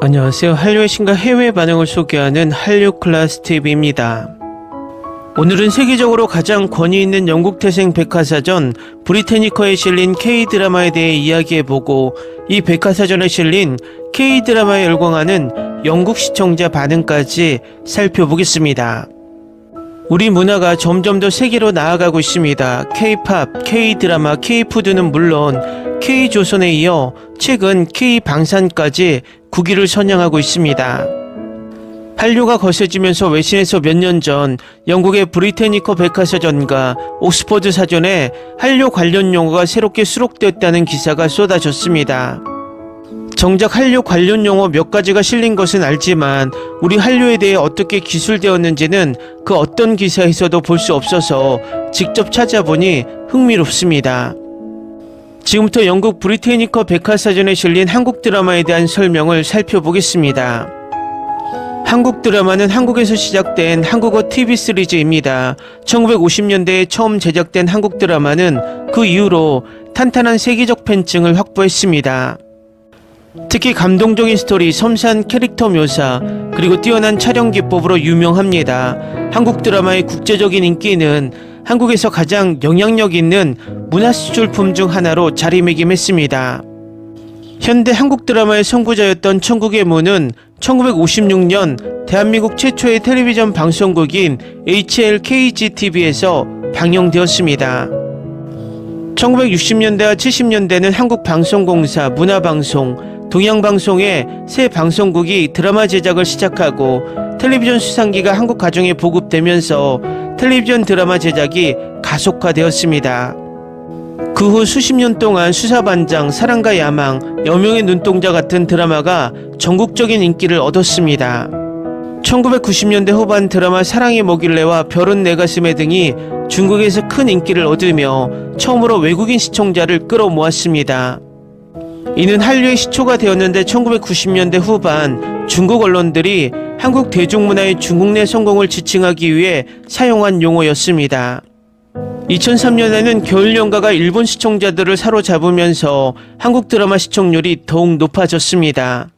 안녕하세요. 한류의 신과 해외 반응을 소개하는 한류클래스TV입니다. 오늘은 세계적으로 가장 권위 있는 영국 태생 백화사전 브리테니커에 실린 K드라마에 대해 이야기해보고, 이 백화사전에 실린 K드라마에 열광하는 영국 시청자 반응까지 살펴보겠습니다. 우리 문화가 점점 더 세계로 나아가고 있습니다. K-팝, K-드라마, K-푸드는 물론 K-조선에 이어 최근 K-방산까지 국위를 선양하고 있습니다. 한류가 거세지면서 외신에서 몇 년 전 영국의 브리테니커 백화사전과 옥스퍼드 사전에 한류 관련 용어가 새롭게 수록되었다는 기사가 쏟아졌습니다. 정작 한류 관련 용어 몇 가지가 실린 것은 알지만 우리 한류에 대해 어떻게 기술되었는지는 그 어떤 기사에서도 볼 수 없어서 직접 찾아보니 흥미롭습니다. 지금부터 영국 브리테니커 백화사전에 실린 한국 드라마에 대한 설명을 살펴보겠습니다. 한국 드라마는 한국에서 시작된 한국어 TV 시리즈입니다. 1950년대에 처음 제작된 한국 드라마는 그 이후로 탄탄한 세계적 팬층을 확보했습니다. 특히 감동적인 스토리, 섬세한 캐릭터 묘사, 그리고 뛰어난 촬영 기법으로 유명합니다. 한국 드라마의 국제적인 인기는 한국에서 가장 영향력 있는 문화 수출품 중 하나로 자리매김했습니다. 현대 한국 드라마의 선구자였던 천국의 문은 1956년 대한민국 최초의 텔레비전 방송국인 HLKGTV에서 방영되었습니다. 1960년대와 70년대는 한국방송공사, 문화방송, 동양방송의 새 방송국이 드라마 제작을 시작하고 텔레비전 수상기가 한국 가정에 보급되면서 텔레비전 드라마 제작이 가속화되었습니다. 그 후 수십 년 동안 수사반장, 사랑과 야망, 여명의 눈동자 같은 드라마가 전국적인 인기를 얻었습니다. 1990년대 후반 드라마 사랑이 뭐길래와 별은 내 가슴에 등이 중국에서 큰 인기를 얻으며 처음으로 외국인 시청자를 끌어모았습니다. 이는 한류의 시초가 되었는데 1990년대 후반 중국 언론들이 한국 대중문화의 중국 내 성공을 지칭하기 위해 사용한 용어였습니다. 2003년에는 겨울연가가 일본 시청자들을 사로잡으면서 한국 드라마 시청률이 더욱 높아졌습니다.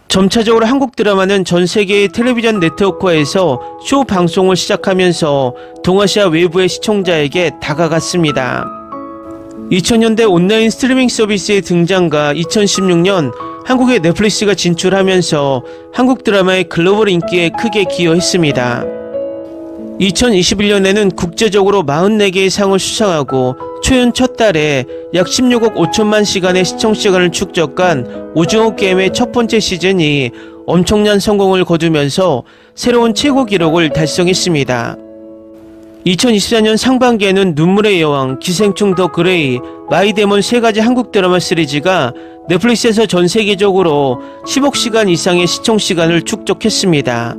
점차적으로 한국 드라마는 전 세계의 텔레비전 네트워크에서 쇼 방송을 시작하면서 동아시아 외부의 시청자에게 다가갔습니다. 2000년대 온라인 스트리밍 서비스의 등장과 2016년 한국에 넷플릭스가 진출하면서 한국 드라마의 글로벌 인기에 크게 기여했습니다. 2021년에는 국제적으로 44개의 상을 수상하고 초연 첫 달에 약 16억 5천만 시간의 시청시간을 축적한 오징어 게임의 첫 번째 시즌이 엄청난 성공을 거두면서 새로운 최고 기록을 달성했습니다. 2024년 상반기에는 눈물의 여왕, 기생충 더 그레이, 마이데몬 세 가지 한국 드라마 시리즈가 넷플릭스에서 전 세계적으로 10억 시간 이상의 시청시간을 축적했습니다.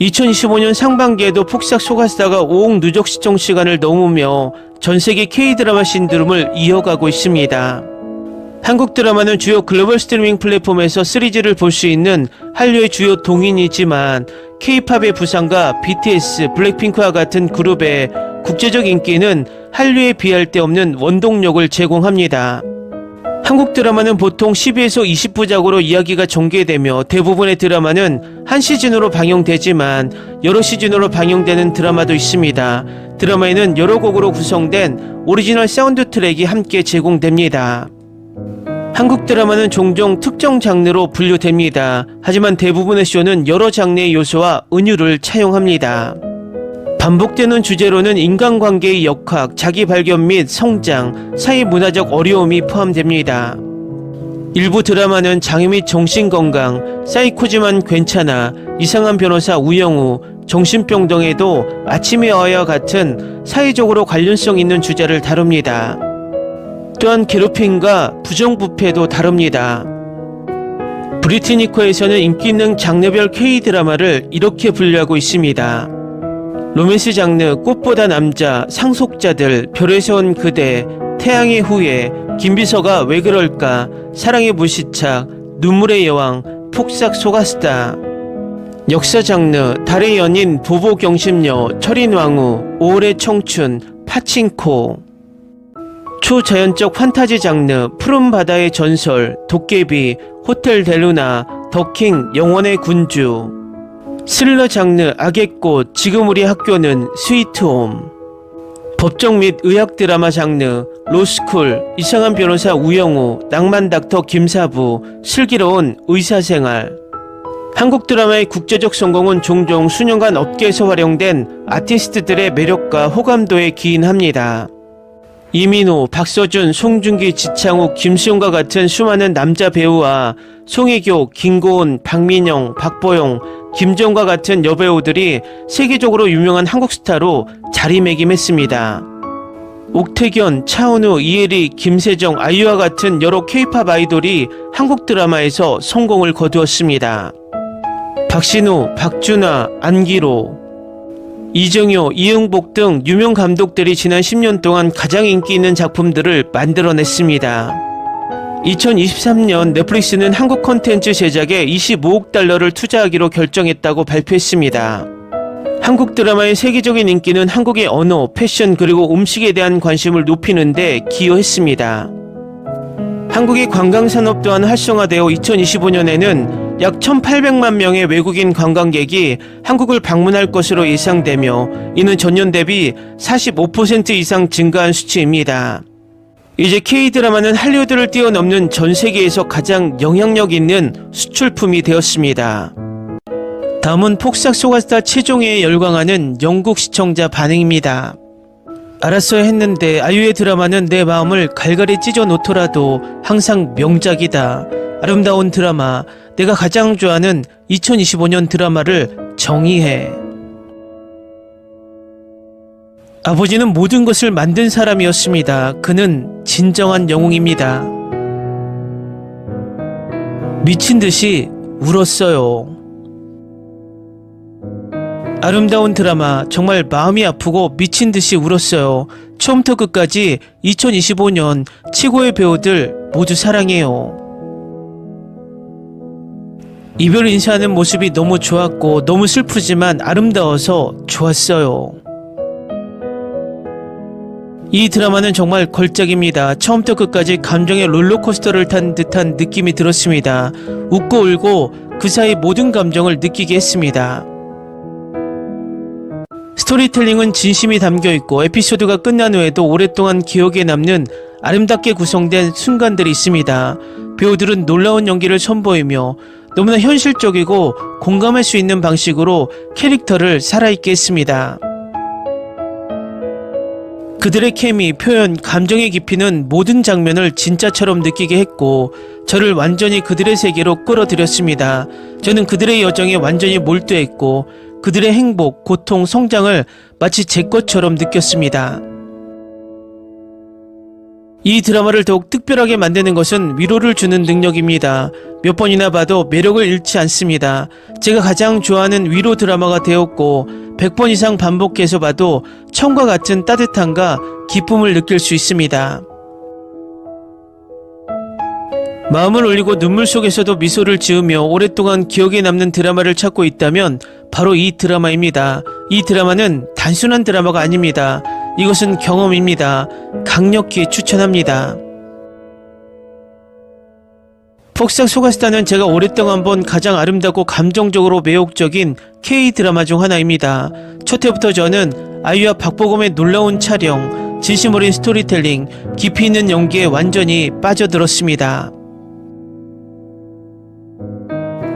2025년 상반기에도 폭삭 소가스다가 5억 누적 시청시간을 넘으며 전세계 K드라마 신드롬을 이어가고 있습니다. 한국 드라마는 주요 글로벌 스트리밍 플랫폼에서 시리즈를 볼 수 있는 한류의 주요 동인이지만 K-팝의 부상과 BTS, 블랙핑크와 같은 그룹의 국제적 인기는 한류에 비할 데 없는 원동력을 제공합니다. 한국 드라마는 보통 10에서 20부작으로 이야기가 전개되며 대부분의 드라마는 한 시즌으로 방영되지만 여러 시즌으로 방영되는 드라마도 있습니다. 드라마에는 여러 곡으로 구성된 오리지널 사운드 트랙이 함께 제공됩니다. 한국 드라마는 종종 특정 장르로 분류됩니다. 하지만 대부분의 쇼는 여러 장르의 요소와 은유를 차용합니다. 반복되는 주제로는 인간관계의 역학, 자기 발견 및 성장, 사회문화적 어려움이 포함됩니다. 일부 드라마는 장애 및 정신건강, 사이코지만 괜찮아, 이상한 변호사 우영우, 정신병 등에도 아침의 여와 같은 사회적으로 관련성 있는 주제를 다룹니다. 또한 괴롭힘과 부정부패도 다룹니다. 브리테니커에서는 인기 있는 장르별 K드라마를 이렇게 분류하고 있습니다. 로맨스 장르, 꽃보다 남자, 상속자들, 별에서 온 그대, 태양의 후예, 김비서가 왜 그럴까, 사랑의 무시착, 눈물의 여왕, 폭삭 소가스다. 역사 장르, 달의 연인, 보보경심녀, 철인왕후, 5월의 청춘, 파친코. 초자연적 판타지 장르, 푸른 바다의 전설, 도깨비, 호텔 델루나, 더킹 영원의 군주, 스릴러 장르 악의 꽃 지금 우리 학교는 스위트홈, 법정 및 의학 드라마 장르 로스쿨 이상한 변호사 우영우, 낭만 닥터 김사부, 슬기로운 의사생활. 한국 드라마의 국제적 성공은 종종 수년간 업계에서 활용된 아티스트들의 매력과 호감도에 기인합니다. 이민호, 박서준, 송중기, 지창욱, 김수용과 같은 수많은 남자 배우와 송혜교, 김고은, 박민영, 박보영, 김정과 같은 여배우들이 세계적으로 유명한 한국 스타로 자리매김했습니다. 옥태견, 차은우, 이혜리, 김세정, 아이유와 같은 여러 케이팝 아이돌이 한국 드라마에서 성공을 거두었습니다. 박신우, 박준하, 안기로, 이정효, 이응복 등 유명 감독들이 지난 10년 동안 가장 인기 있는 작품들을 만들어냈습니다. 2023년 넷플릭스는 한국 콘텐츠 제작에 25억 달러를 투자하기로 결정했다고 발표했습니다. 한국 드라마의 세계적인 인기는 한국의 언어, 패션 그리고 음식에 대한 관심을 높이는 데 기여했습니다. 한국의 관광산업 또한 활성화되어 2025년에는 약 1,800만 명의 외국인 관광객이 한국을 방문할 것으로 예상되며 이는 전년 대비 45% 이상 증가한 수치입니다. 이제 K-드라마는 할리우드를 뛰어넘는 전 세계에서 가장 영향력 있는 수출품이 되었습니다. 다음은 폭삭 소가스타 최종회에 열광하는 영국 시청자 반응입니다. 알았어야 했는데 아이유의 드라마는 내 마음을 갈갈이 찢어 놓더라도 항상 명작이다. 아름다운 드라마, 내가 가장 좋아하는 2025년 드라마를 정의해. 아버지는 모든 것을 만든 사람이었습니다. 그는 진정한 영웅입니다. 미친 듯이 울었어요. 아름다운 드라마, 정말 마음이 아프고 미친 듯이 울었어요. 처음부터 끝까지 2025년 최고의 배우들 모두 사랑해요. 이별 인사하는 모습이 너무 좋았고 너무 슬프지만 아름다워서 좋았어요. 이 드라마는 정말 걸작입니다. 처음부터 끝까지 감정의 롤러코스터를 탄 듯한 느낌이 들었습니다. 웃고 울고 그 사이 모든 감정을 느끼게 했습니다. 스토리텔링은 진심이 담겨있고 에피소드가 끝난 후에도 오랫동안 기억에 남는 아름답게 구성된 순간들이 있습니다. 배우들은 놀라운 연기를 선보이며 너무나 현실적이고 공감할 수 있는 방식으로 캐릭터를 살아있게 했습니다. 그들의 케미, 표현, 감정의 깊이는 모든 장면을 진짜처럼 느끼게 했고 저를 완전히 그들의 세계로 끌어들였습니다. 저는 그들의 여정에 완전히 몰두했고 그들의 행복, 고통, 성장을 마치 제 것처럼 느꼈습니다. 이 드라마를 더욱 특별하게 만드는 것은 위로를 주는 능력입니다. 몇 번이나 봐도 매력을 잃지 않습니다. 제가 가장 좋아하는 위로 드라마가 되었고 100번 이상 반복해서 봐도 처음과 같은 따뜻함과 기쁨을 느낄 수 있습니다. 마음을 올리고 눈물 속에서도 미소를 지으며 오랫동안 기억에 남는 드라마를 찾고 있다면 바로 이 드라마입니다. 이 드라마는 단순한 드라마가 아닙니다. 이것은 경험입니다. 강력히 추천합니다. 폭삭 소가스타는 제가 오랫동안 본 가장 아름답고 감정적으로 매혹적인 K-드라마 중 하나입니다. 첫 해부터 저는 아이유와 박보검의 놀라운 촬영, 진심 어린 스토리텔링, 깊이 있는 연기에 완전히 빠져들었습니다.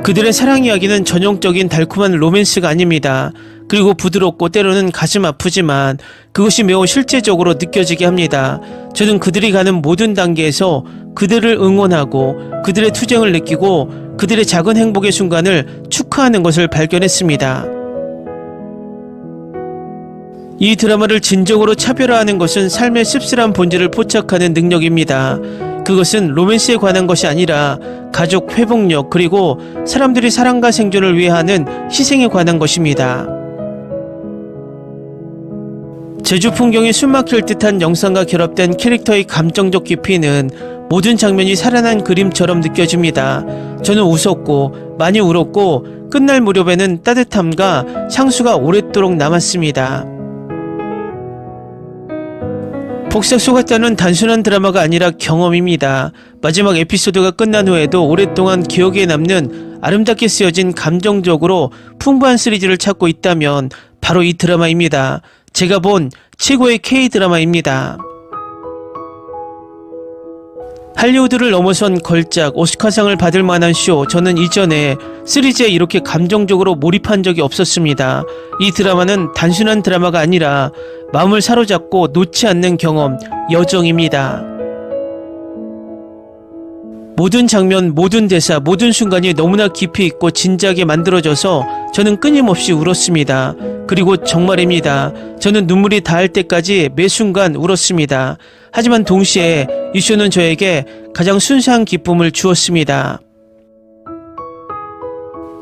그들의 사랑 이야기는 전형적인 달콤한 로맨스가 아닙니다. 그리고 부드럽고 때로는 가슴 아프지만 그것이 매우 실제적으로 느껴지게 합니다. 저는 그들이 가는 모든 단계에서 그들을 응원하고 그들의 투쟁을 느끼고 그들의 작은 행복의 순간을 축하하는 것을 발견했습니다. 이 드라마를 진정으로 차별화하는 것은 삶의 씁쓸한 본질을 포착하는 능력입니다. 그것은 로맨스에 관한 것이 아니라 가족 회복력 그리고 사람들이 사랑과 생존을 위해 하는 희생에 관한 것입니다. 제주 풍경이 숨막힐 듯한 영상과 결합된 캐릭터의 감정적 깊이는 모든 장면이 살아난 그림처럼 느껴집니다. 저는 웃었고 많이 울었고 끝날 무렵에는 따뜻함과 향수가 오랫도록 남았습니다. 폭삭 소가스타는 단순한 드라마가 아니라 경험입니다. 마지막 에피소드가 끝난 후에도 오랫동안 기억에 남는 아름답게 쓰여진 감정적으로 풍부한 시리즈를 찾고 있다면 바로 이 드라마입니다. 제가 본 최고의 K-드라마입니다. 할리우드를 넘어선 걸작 오스카상을 받을 만한 쇼, 저는 이전에 시리즈에 이렇게 감정적으로 몰입한 적이 없었습니다. 이 드라마는 단순한 드라마가 아니라 마음을 사로잡고 놓지 않는 경험, 여정입니다. 모든 장면, 모든 대사, 모든 순간이 너무나 깊이 있고 진지하게 만들어져서 저는 끊임없이 울었습니다. 그리고 정말입니다. 저는 눈물이 닿을 때까지 매 순간 울었습니다. 하지만 동시에 이 쇼는 저에게 가장 순수한 기쁨을 주었습니다.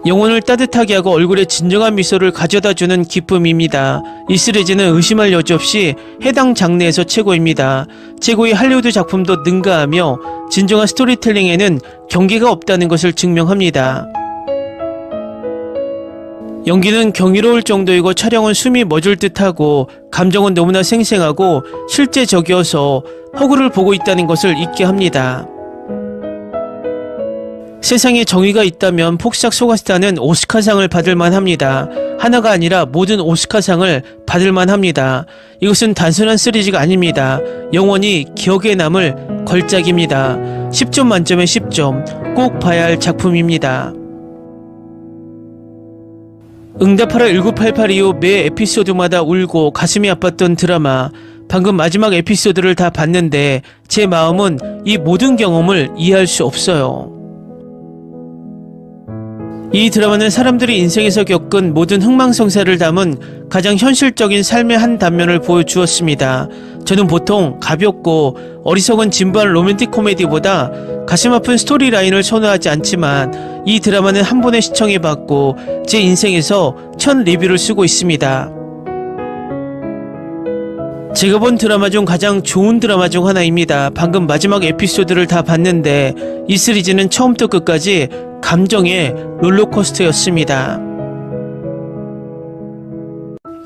영혼을 따뜻하게 하고 얼굴에 진정한 미소를 가져다주는 기쁨입니다. 이 시리즈는 의심할 여지 없이 해당 장르에서 최고입니다. 최고의 할리우드 작품도 능가하며 진정한 스토리텔링에는 경계가 없다는 것을 증명합니다. 연기는 경이로울 정도이고 촬영은 숨이 멎을 듯하고 감정은 너무나 생생하고 실제적이어서 허구를 보고 있다는 것을 잊게 합니다. 세상에 정의가 있다면 폭삭 소가스타는 오스카상을 받을 만합니다. 하나가 아니라 모든 오스카상을 받을 만합니다. 이것은 단순한 시리즈가 아닙니다. 영원히 기억에 남을 걸작입니다. 10점 만점에 10점, 꼭 봐야 할 작품입니다. 응답하라 1988 이후 매 에피소드마다 울고 가슴이 아팠던 드라마, 방금 마지막 에피소드를 다 봤는데 제 마음은 이 모든 경험을 이해할 수 없어요. 이 드라마는 사람들이 인생에서 겪은 모든 흥망성쇠를 담은 가장 현실적인 삶의 한 단면을 보여주었습니다. 저는 보통 가볍고 어리석은 진부한 로맨틱 코미디보다 가슴 아픈 스토리라인을 선호하지 않지만 이 드라마는 한 번에 시청해봤고 제 인생에서 첫 리뷰를 쓰고 있습니다. 제가 본 드라마 중 가장 좋은 드라마 중 하나입니다. 방금 마지막 에피소드를 다 봤는데 이 시리즈는 처음부터 끝까지 감정의 롤러코스터였습니다.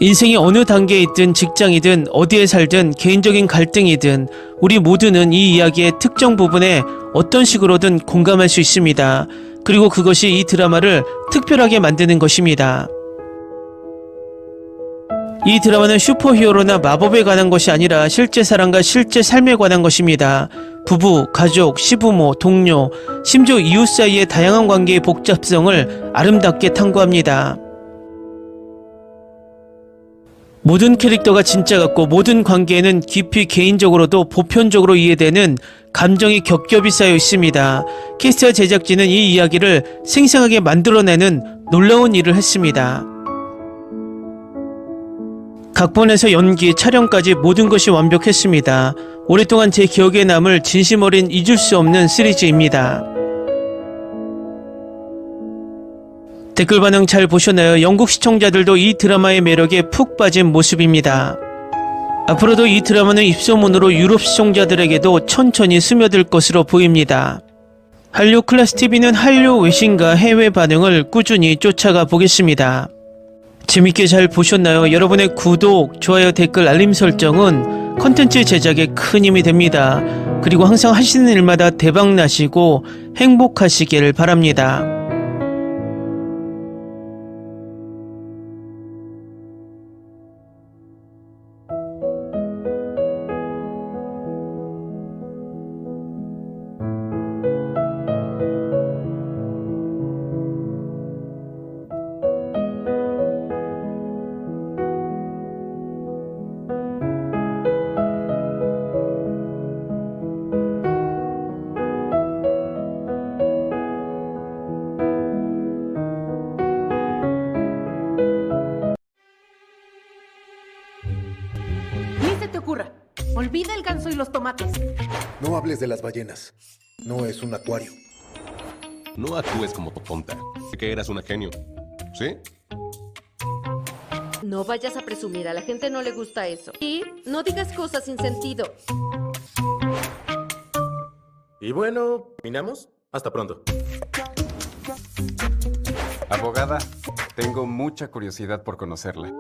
인생이 어느 단계에 있든 직장이든 어디에 살든 개인적인 갈등이든 우리 모두는 이 이야기의 특정 부분에 어떤 식으로든 공감할 수 있습니다. 그리고 그것이 이 드라마를 특별하게 만드는 것입니다. 이 드라마는 슈퍼히어로나 마법에 관한 것이 아니라 실제 사람과 실제 삶에 관한 것입니다. 부부, 가족, 시부모, 동료, 심지어 이웃 사이의 다양한 관계의 복잡성을 아름답게 탐구합니다. 모든 캐릭터가 진짜 같고 모든 관계에는 깊이 개인적으로도 보편적으로 이해되는 감정이 겹겹이 쌓여 있습니다. 캐스트와 제작진은 이 이야기를 생생하게 만들어내는 놀라운 일을 했습니다. 각본에서 연기, 촬영까지 모든 것이 완벽했습니다. 오랫동안 제 기억에 남을 진심 어린 잊을 수 없는 시리즈입니다. 댓글 반응 잘 보셨나요? 영국 시청자들도 이 드라마의 매력에 푹 빠진 모습입니다. 앞으로도 이 드라마는 입소문으로 유럽 시청자들에게도 천천히 스며들 것으로 보입니다. 한류 클래스 TV는 한류 외신과 해외 반응을 꾸준히 쫓아가 보겠습니다. 재밌게 잘 보셨나요? 여러분의 구독, 좋아요, 댓글, 알림 설정은 컨텐츠 제작에 큰 힘이 됩니다. 그리고 항상 하시는 일마다 대박 나시고 행복하시길 바랍니다. Olvida el ganso y los tomates. No hables de las ballenas. No es un acuario. No actúes como tonta. Que eras una genio. ¿Sí? No vayas a presumir, a la gente no le gusta eso. Y no digas cosas sin sentido. Y bueno, ¿terminamos? Hasta pronto. Abogada, tengo mucha curiosidad por conocerla.